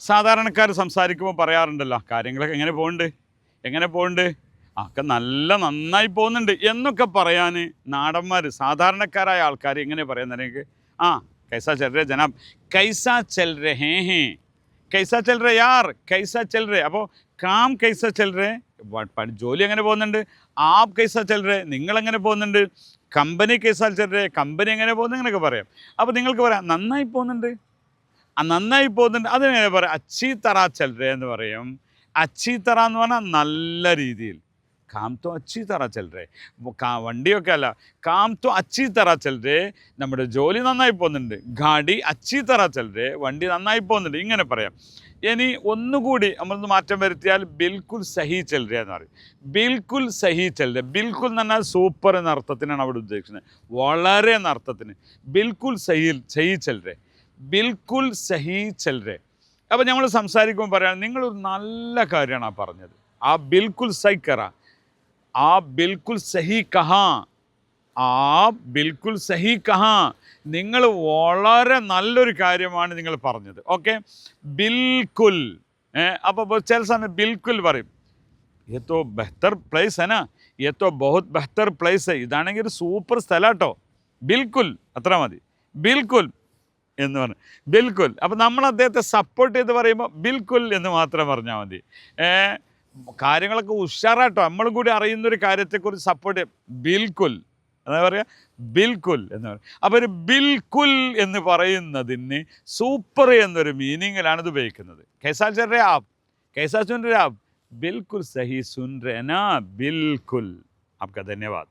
സാധാരണക്കാർ സംസാരിക്കുമ്പോൾ പറയാറുണ്ടല്ലോ കാര്യങ്ങളൊക്കെ എങ്ങനെ പോകുന്നുണ്ട് ഒക്കെ നന്നായി പോകുന്നുണ്ട് എന്നൊക്കെ പറയാൻ നാടന്മാർ സാധാരണക്കാരായ ആൾക്കാർ എങ്ങനെ പറയുന്നതിനേക്ക് കൈസാ ചൽ രേ ജനാബ്, കൈസാ ചൽ രഹേ ഹേ, കൈസാ ചൽ രേ യാർ, കൈസാ ചൽ രേ. അപ്പോൾ കാം കൈസാ ചൽ രേ, ജോലി എങ്ങനെ പോകുന്നുണ്ട്, ആപ് കൈസാ ചൽ രേ, നിങ്ങളെങ്ങനെ പോകുന്നുണ്ട്, കമ്പനി കൈസാ ചൽ രേ, കമ്പനി എങ്ങനെ പോകുന്നു, ഇങ്ങനെയൊക്കെ പറയാം. അപ്പോൾ നിങ്ങൾക്ക് പറയാം നന്നായി പോകുന്നുണ്ട്, അതെങ്ങനെ പറയാം, അച്ചി തറ ചൽ രേ എന്ന് പറയും. അച്ചി തറ എന്ന് പറഞ്ഞാൽ നല്ല രീതിയിൽ. കാം തോ അച്ചി തറ ചൽ രേ, വണ്ടിയൊക്കെ അല്ല, കാം തോ അച്ചി തറ ചൽ രേ, നമ്മുടെ ജോലി നന്നായി പോകുന്നുണ്ട്. ഗാഡി അച്ചി തറ ചൽ രേ, വണ്ടി നന്നായി പോകുന്നുണ്ട്, ഇങ്ങനെ പറയാം. ഇനി ഒന്നുകൂടി നമ്മളൊന്ന് മാറ്റം വരുത്തിയാൽ ബിൽക്കുൽ സഹി ചൽ രേ എന്ന് പറയും. ബിൽക്കുൽ സഹി ചൽ രേ, ബിൽക്കുൽ എന്ന് പറഞ്ഞാൽ സൂപ്പർ എന്ന അർത്ഥത്തിനാണ് അവിടെ ഉദ്ദേശിക്കുന്നത്, വളരെ എന്ന അർത്ഥത്തിന്. ബിൽക്കുൽ സഹി ചൽ രേ, ബിൽക്കുൽ സഹി ചൽ രേ. അപ്പോൾ ഞങ്ങൾ സംസാരിക്കുമ്പോൾ പറയാം നിങ്ങളൊരു നല്ല കാര്യമാണ് ആ പറഞ്ഞത്, ആ ബിൽക്കുൽ സഹി കറ, ആ ബിൽക്കുൽ സഹി കഹാ, ആ ബിൽക്കുൽ സഹി കഹാ, നിങ്ങൾ വളരെ നല്ലൊരു കാര്യമാണ് നിങ്ങൾ പറഞ്ഞത്. ഓക്കെ, ബിൽക്കുൽ. അപ്പോൾ ചില സമയം ബിൽക്കുൽ പറയും, ഏത്തോ ബെഹ്തർ പ്ലേസ് ഹെ നാ, ഏത്തോ ബഹുത് ബെഹ്തർ പ്ലേസ് ഹെ, ഇതാണെങ്കിൽ ഒരു സൂപ്പർ സ്ഥലം കേട്ടോ, ബിൽക്കുൽ, അത്ര മതി, ബിൽക്കുൽ എന്ന് പറഞ്ഞു, ബിൽക്കുൽ. അപ്പോൾ നമ്മൾ അദ്ദേഹത്തെ സപ്പോർട്ട് ചെയ്ത് പറയുമ്പോൾ ബിൽക്കുൽ എന്ന് മാത്രം പറഞ്ഞാൽ മതി. കാര്യങ്ങളൊക്കെ ഉഷാറാട്ടോ, നമ്മളും കൂടി അറിയുന്നൊരു കാര്യത്തെക്കുറിച്ച് സപ്പോർട്ട് ചെയ്യും, ബിൽക്കുൽ എന്താ പറയുക, ബിൽക്കുൽ എന്ന് പറയും. അപ്പോൾ ഒരു ബിൽക്കുൽ എന്ന് പറയുന്നതിന് സൂപ്പർ എന്നൊരു മീനിങ്ങിലാണ് ഇത് ഉപയോഗിക്കുന്നത്. കൈസാ ചൽ രേ ആപ്, കൈസാ സുൻ രേ ആപ്, ബിൽക്കുൽ സഹി സുൻ രേ നാ, ബിൽക്കുൽ. आपका धन्यवाद.